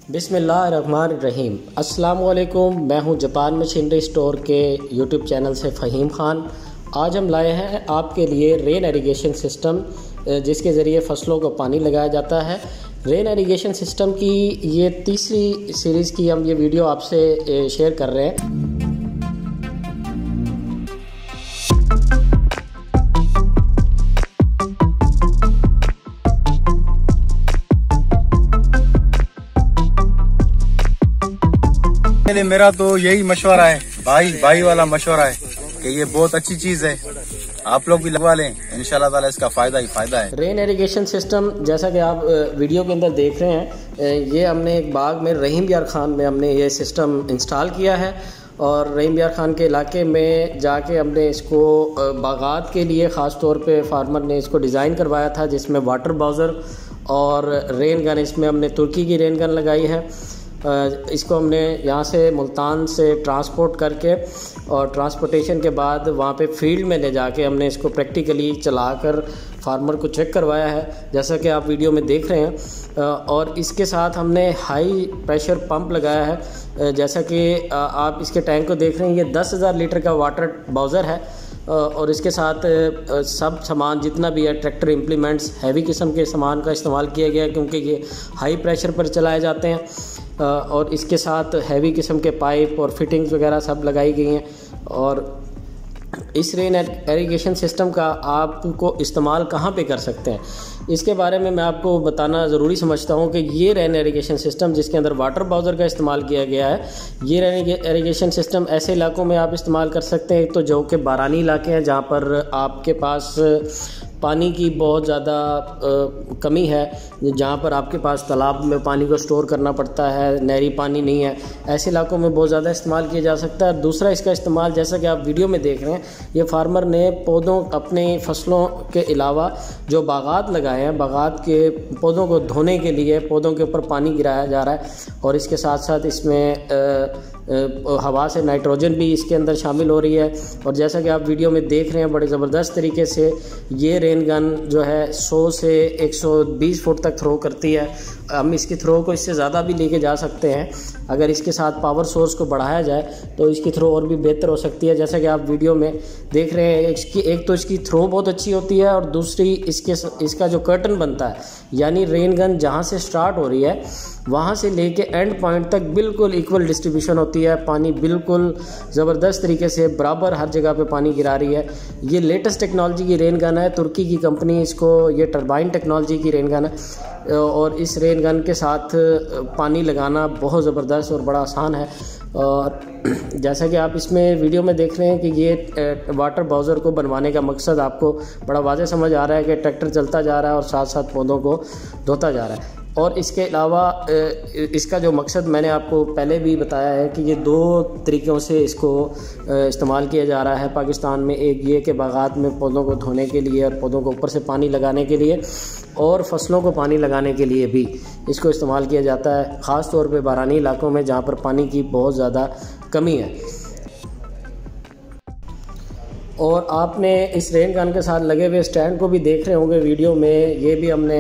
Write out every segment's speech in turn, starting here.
बिस्मिल्लाहिर्रहमानिर्रहीम। अस्सलामुअलैकुम। मैं हूं जापान मशीनरी स्टोर के यूट्यूब चैनल से फ़हीम ख़ान। आज हम लाए हैं आपके लिए रेन इरिगेशन सिस्टम, जिसके ज़रिए फ़सलों को पानी लगाया जाता है। रेन इरिगेशन सिस्टम की ये तीसरी सीरीज़ की हम ये वीडियो आपसे शेयर कर रहे हैं। मेरा तो यही मशवरा है, भाई वाला मशवरा है कि ये बहुत अच्छी चीज है, आप लोग भी लगवा लें, इंशाल्लाह ताला इसका फायदा ही फायदा है। रेन इरिगेशन सिस्टम जैसा कि आप वीडियो के अंदर देख रहे हैं, ये हमने एक बाग में रहीम यार खान में हमने ये सिस्टम इंस्टॉल किया है और रहीम यार खान के इलाके में जाके हमने इसको बागात के लिए ख़ास तौर पे फार्मर ने इसको डिज़ाइन करवाया था, जिसमें वाटर बाउज़र और रेन गन, इसमें हमने तुर्की की रेन गन लगाई है। इसको हमने यहाँ से मुल्तान से ट्रांसपोर्ट करके और ट्रांसपोर्टेशन के बाद वहाँ पे फील्ड में ले जाके हमने इसको प्रैक्टिकली चलाकर फार्मर को चेक करवाया है, जैसा कि आप वीडियो में देख रहे हैं। और इसके साथ हमने हाई प्रेशर पंप लगाया है, जैसा कि आप इसके टैंक को देख रहे हैं। ये 10,000 लीटर का वाटर बाउज़र है और इसके साथ सब सामान जितना भी है, ट्रैक्टर इम्प्लीमेंट्स, हैवी किस्म के सामान का इस्तेमाल किया गया है, क्योंकि ये हाई प्रेशर पर चलाए जाते हैं। और इसके साथ हैवी किस्म के पाइप और फिटिंग्स वगैरह सब लगाई गई हैं। और इस रेन इरिगेशन सिस्टम का आपको इस्तेमाल कहाँ पे कर सकते हैं, इसके बारे में मैं आपको बताना ज़रूरी समझता हूँ कि ये रेन इरिगेशन सिस्टम जिसके अंदर वाटर बाउज़र का इस्तेमाल किया गया है, ये रेन इरिगेशन सिस्टम ऐसे इलाकों में आप इस्तेमाल कर सकते हैं। तो जो कि बारानी इलाके हैं, जहाँ पर आपके पास पानी की बहुत ज़्यादा कमी है, जहाँ पर आपके पास तालाब में पानी को स्टोर करना पड़ता है, नहरी पानी नहीं है, ऐसे इलाकों में बहुत ज़्यादा इस्तेमाल किया जा सकता है। दूसरा, इसका इस्तेमाल जैसा कि आप वीडियो में देख रहे हैं, ये फार्मर ने पौधों, अपने फसलों के अलावा जो बागात लगाए हैं, बागात के पौधों को धोने के लिए पौधों के ऊपर पानी गिराया जा रहा है। और इसके साथ साथ इसमें हवा से नाइट्रोजन भी इसके अंदर शामिल हो रही है। और जैसा कि आप वीडियो में देख रहे हैं, बड़े ज़बरदस्त तरीके से ये रेन गन जो है 100 से 120 फुट तक थ्रो करती है। हम इसकी थ्रो को इससे ज़्यादा भी लेके जा सकते हैं। अगर इसके साथ पावर सोर्स को बढ़ाया जाए तो इसकी थ्रो और भी बेहतर हो सकती है, जैसा कि आप वीडियो में देख रहे हैं। एक तो इसकी थ्रो बहुत अच्छी होती है और दूसरी इसका जो कर्टन बनता है, यानी रेन गन जहाँ से स्टार्ट हो रही है वहाँ से लेके एंड पॉइंट तक बिल्कुल इक्वल डिस्ट्रीब्यूशन होती है। पानी बिल्कुल ज़बरदस्त तरीके से बराबर हर जगह पे पानी गिरा रही है। ये लेटेस्ट टेक्नोलॉजी की रेन गन है, तुर्की की कंपनी इसको, ये टरबाइन टेक्नोलॉजी की रेन गन है। और इस रेन गन के साथ पानी लगाना बहुत ज़बरदस्त और बड़ा आसान है। और जैसा कि आप इसमें वीडियो में देख रहे हैं कि ये वाटर बाउज़र को बनवाने का मकसद आपको बड़ा वाज़ेह समझ आ रहा है कि ट्रैक्टर चलता जा रहा है और साथ साथ पौधों को धोता जा रहा है। और इसके अलावा इसका जो मकसद मैंने आपको पहले भी बताया है कि ये 2 तरीक़ों से इसको इस्तेमाल किया जा रहा है पाकिस्तान में। एक ये कि बागात में पौधों को धोने के लिए और पौधों को ऊपर से पानी लगाने के लिए, और फसलों को पानी लगाने के लिए भी इसको इस्तेमाल किया जाता है, ख़ास तौर पे बारानी इलाकों में जहाँ पर पानी की बहुत ज़्यादा कमी है। और आपने इस रेन गन के साथ लगे हुए स्टैंड को भी देख रहे होंगे वीडियो में। ये भी हमने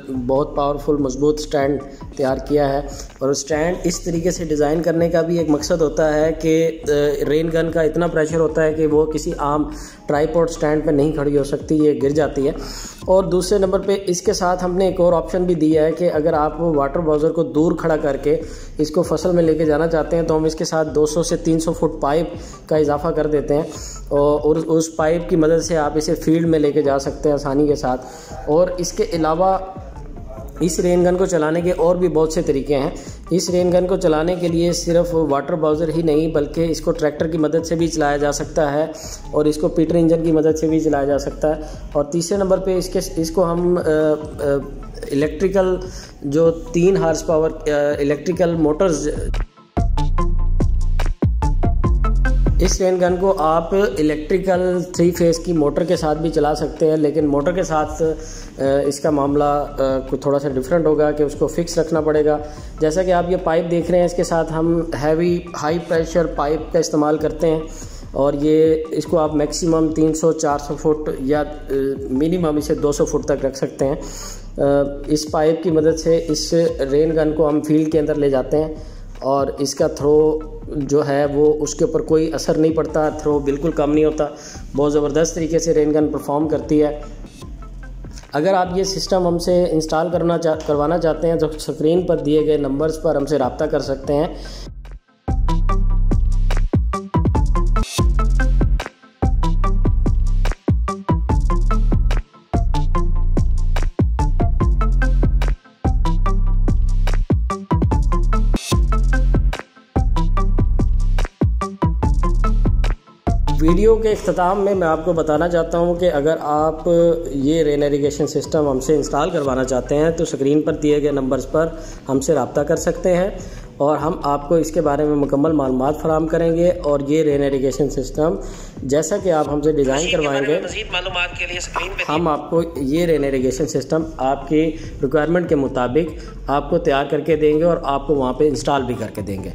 बहुत पावरफुल मजबूत स्टैंड तैयार किया है। और स्टैंड इस तरीके से डिज़ाइन करने का भी एक मकसद होता है कि रेन गन का इतना प्रेशर होता है कि वो किसी आम ट्राईपॉड स्टैंड पे नहीं खड़ी हो सकती, ये गिर जाती है। और दूसरे नंबर पे इसके साथ हमने एक और ऑप्शन भी दिया है कि अगर आप वाटर बाउज़र को दूर खड़ा करके इसको फसल में लेके जाना चाहते हैं तो हम इसके साथ 200 से 300 फुट पाइप का इजाफा कर देते हैं और उस पाइप की मदद से आप इसे फील्ड में लेके जा सकते हैं आसानी के साथ। और इसके अलावा इस रेन गन को चलाने के और भी बहुत से तरीके हैं। इस रेन गन को चलाने के लिए सिर्फ वाटर बाउज़र ही नहीं, बल्कि इसको ट्रैक्टर की मदद से भी चलाया जा सकता है और इसको पीटर इंजन की मदद से भी चलाया जा सकता है। और तीसरे नंबर पे इसको हम इलेक्ट्रिकल जो 3 हॉर्स पावर इलेक्ट्रिकल मोटर्स, इस रेन गन को आप इलेक्ट्रिकल 3 फेज़ की मोटर के साथ भी चला सकते हैं, लेकिन मोटर के साथ इसका मामला कुछ थोड़ा सा डिफरेंट होगा कि उसको फिक्स रखना पड़ेगा। जैसा कि आप ये पाइप देख रहे हैं, इसके साथ हम हाई प्रेशर पाइप का इस्तेमाल करते हैं और ये इसको आप मैक्सिमम 300-400 फुट या मिनिमम इसे 200 फुट तक रख सकते हैं। इस पाइप की मदद से इस रेन गन को हम फील्ड के अंदर ले जाते हैं और इसका थ्रो जो है वो उसके ऊपर कोई असर नहीं पड़ता, थ्रो बिल्कुल कम नहीं होता, बहुत ज़बरदस्त तरीके से रेन गन परफॉर्म करती है। अगर आप ये सिस्टम हमसे इंस्टॉल करवाना चाहते हैं तो स्क्रीन पर दिए गए नंबर्स पर हमसे रब्ता कर सकते हैं। वीडियो के इख्तिताम में मैं आपको बताना चाहता हूं कि अगर आप ये रेन इरिगेशन सिस्टम हमसे इंस्टॉल करवाना चाहते हैं तो स्क्रीन पर दिए गए नंबर्स पर हमसे रब्ता कर सकते हैं और हम आपको इसके बारे में मुकम्मल मालूमात फराहम करेंगे। और ये रेन इरिगेशन सिस्टम जैसा कि आप हमसे डिज़ाइन करवाएंगे, मज़ीद मालूमात के लिए स्क्रीन पे हम आपको ये रेन इरिगेशन सिस्टम आपकी रिक्वायरमेंट के मुताबिक आपको तैयार करके देंगे और आपको वहाँ पे इंस्टॉल भी करके देंगे।